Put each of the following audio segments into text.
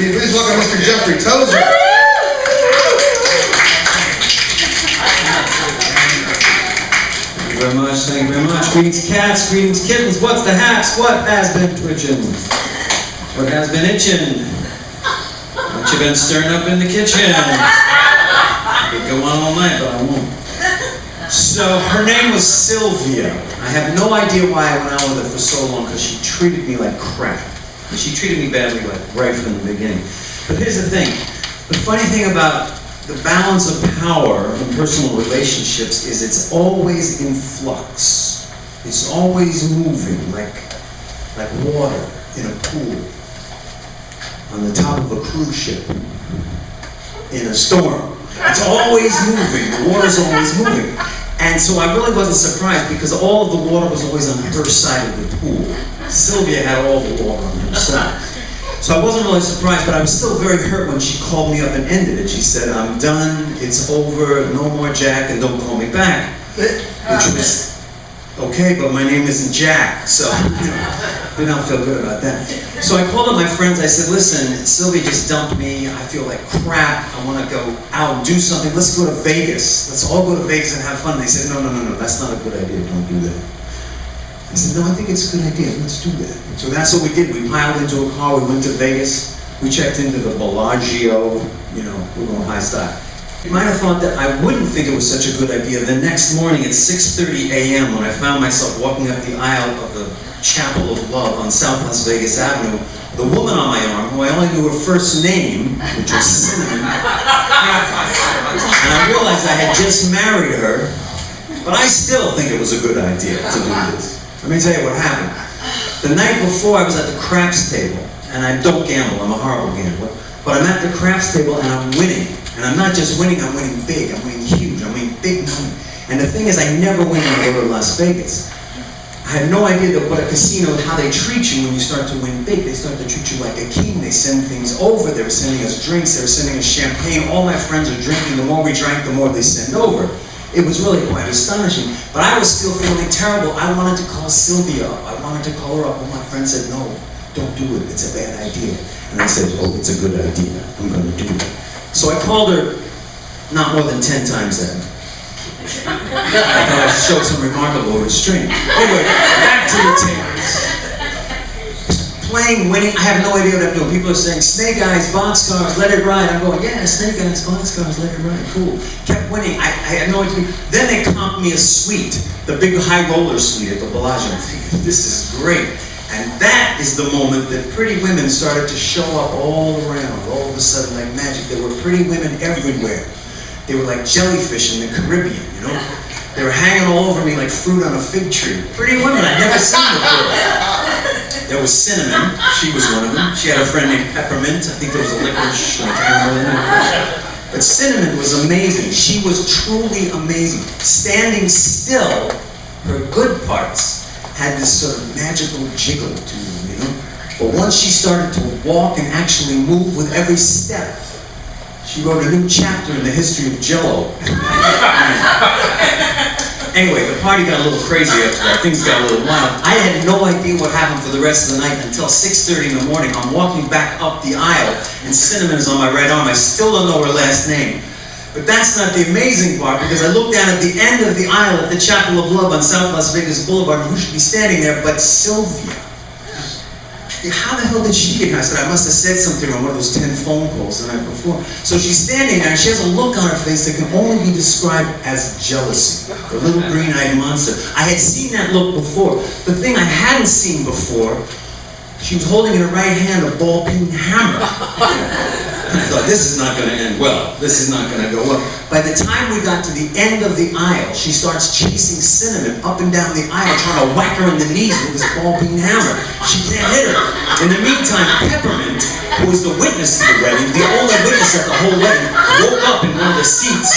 Can you please welcome Mr. Geoffrey Tozer? Thank you very much, thank you very much. Greetings cats, greetings kittens, what's the haps? What has been twitching? What has been itching? What you been stirring up in the kitchen? I could go on all night, but I won't. So, her name was Sylvia. I have no idea why I went out with her for so long, because she treated me like crap. And she treated me badly, like, right from the beginning. But here's the thing. The funny thing about the balance of power in personal relationships is it's always in flux. It's always moving, like water in a pool, on the top of a cruise ship, in a storm. It's always moving. The water's always moving. And so I really wasn't surprised because all of the water was always on her side of the pool. Sylvia had all the water on her side. So I wasn't really surprised, but I was still very hurt when she called me up and ended it. She said, "I'm done, it's over, no more Jack, and don't call me back." Which was okay, but my name isn't Jack, so I don't feel good about that. So I called up my friends, I said, "Listen, Sylvia just dumped me, I feel like crap, I want to go out and do something, let's go to Vegas. Let's all go to Vegas and have fun." They said, no, that's not a good idea, don't do that. I said, "No, I think it's a good idea, let's do that." So that's what we did. We piled into a car, we went to Vegas, we checked into the Bellagio, we're going high style. You might have thought that I wouldn't think it was such a good idea. The next morning at 6:30 a.m. when I found myself walking up the aisle of the Chapel of Love on South Las Vegas Avenue, the woman on my arm, who I only knew her first name, which was Cinnamon, and I realized I had just married her, but I still think it was a good idea to do this. Let me tell you what happened. The night before, I was at the craps table, and I don't gamble, I'm a horrible gambler, but I'm at the craps table and I'm winning. And I'm not just winning, I'm winning big, I'm winning huge, I'm winning big money. And the thing is, I never win when I go to Las Vegas. I had no idea that what a casino, how they treat you when you start to win big. They start to treat you like a king. They send things over. They were sending us drinks. They were sending us champagne. All my friends are drinking. The more we drank, the more they send over. It was really quite astonishing. But I was still feeling terrible. I wanted to call Sylvia up. I wanted to call her up. Well, my friend said, "No, don't do it. It's a bad idea." And I said, "Oh, it's a good idea. I'm going to do it." So I called her not more than 10 times that night. I thought I'd show some remarkable restraint. Anyway, back to the tables. Playing, winning, I have no idea what I'm doing. People are saying, "Snake Eyes, boxcars, let it ride." I'm going, "Yeah, Snake Eyes, boxcars, let it ride, cool." Kept winning, I had no idea. Then they comped me a suite, the big high roller suite at the Bellagio. This is great. And that is the moment that pretty women started to show up all around, all of a sudden, like magic. There were pretty women everywhere. They were like jellyfish in the Caribbean, They were hanging all over me like fruit on a fig tree. Pretty women I'd never seen before. There was Cinnamon, she was one of them. She had a friend named Peppermint, I think there was a licorice and a caramel in it. But Cinnamon was amazing. She was truly amazing. Standing still, her good parts had this sort of magical jiggle to them, But once she started to walk and actually move with every step, she wrote a new chapter in the history of Jell-O. Anyway, the party got a little crazy after that. Things got a little wild. I had no idea what happened for the rest of the night until 6:30 in the morning. I'm walking back up the aisle, and Cinnamon is on my right arm. I still don't know her last name. But that's not the amazing part, because I looked down at the end of the aisle at the Chapel of Love on South Las Vegas Boulevard, and who should be standing there but Sylvia. How the hell did she get here? I said, I must have said something on one of those 10 phone calls the night before. So she's standing there, and she has a look on her face that can only be described as jealousy. The little green-eyed monster. I had seen that look before. The thing I hadn't seen before, she was holding in her right hand a ball-peen hammer. I thought, this is not going to end well. This is not going to go well. By the time we got to the end of the aisle, she starts chasing Cinnamon up and down the aisle, trying to whack her in the knees with this ball-peen hammer. She can't hit her. In the meantime, Peppermint, who was the witness to the wedding, the only witness at the whole wedding, woke up in one of the seats.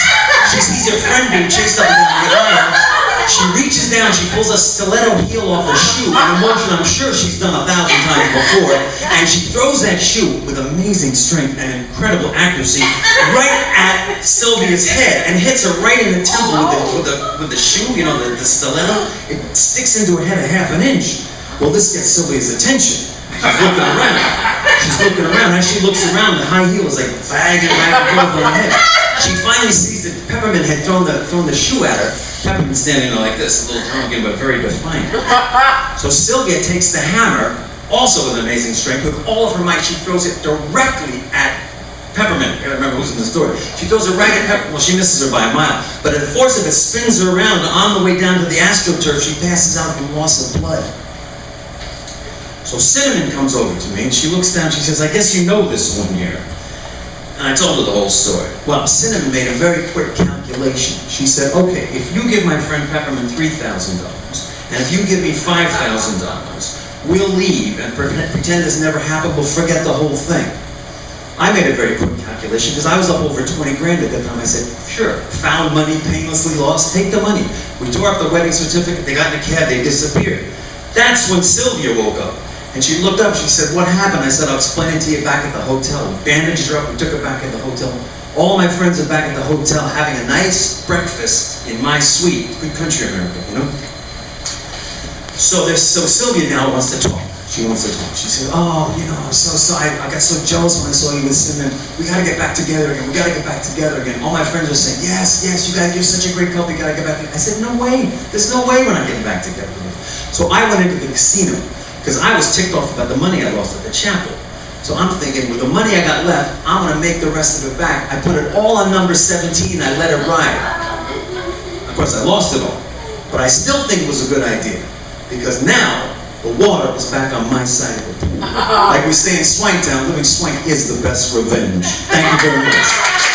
She sees her friend being chased up and down the aisle. She reaches down, she pulls a stiletto heel off her shoe, an motion I'm sure she's done 1,000 times before, and she throws that shoe with amazing strength and incredible accuracy right at Sylvia's head and hits her right in the temple with the shoe, the stiletto. It sticks into her head a half an inch. Well, this gets Sylvia's attention. She's looking around. She's looking around. As she looks around, the high heel is like bagging back and forth on her head. She finally sees that Peppermint had thrown the shoe at her. Peppermint's standing there like this, a little drunken but very defiant. So Sylvia takes the hammer, also with amazing strength, with all of her might. She throws it directly at Peppermint. I gotta remember who's in the story. She throws it right at Peppermint. Well, she misses her by a mile. But the force of it spins her around. On the way down to the AstroTurf, she passes out from loss of blood. So Cinnamon comes over to me, and she looks down, she says, I guess you know this one here. And I told her the whole story. Well, Cinnamon made a very quick calculation. She said, okay, if you give my friend Peppermint $3,000, and if you give me $5,000, we'll leave and pretend this never happened, we'll forget the whole thing. I made a very quick calculation, because I was up over 20 grand at that time. I said, sure, found money, painlessly lost, take the money. We tore up the wedding certificate, they got in a cab, they disappeared. That's when Sylvia woke up. And she looked up, she said, what happened? I said, I'll explain it to you back at the hotel. We bandaged her up, we took her back at the hotel. All my friends are back at the hotel having a nice breakfast in my suite. Good country America, you know? So Sylvia now wants to talk. She wants to talk. She said, oh, you know, I'm so sorry. I got so jealous when I saw you with Cinnamon. We gotta get back together again. We gotta get back together again. All my friends are saying, yes, you're such a great couple, you gotta get back together. I said, no way. There's no way we're not getting back together. So I went into the casino, because I was ticked off about the money I lost at the chapel. So I'm thinking, with the money I got left, I'm going to make the rest of it back. I put it all on number 17, I let it ride. Of course, I lost it all. But I still think it was a good idea. Because now, the water is back on my side of the pool. Like we say in Swanktown, living swank is the best revenge. Thank you very much.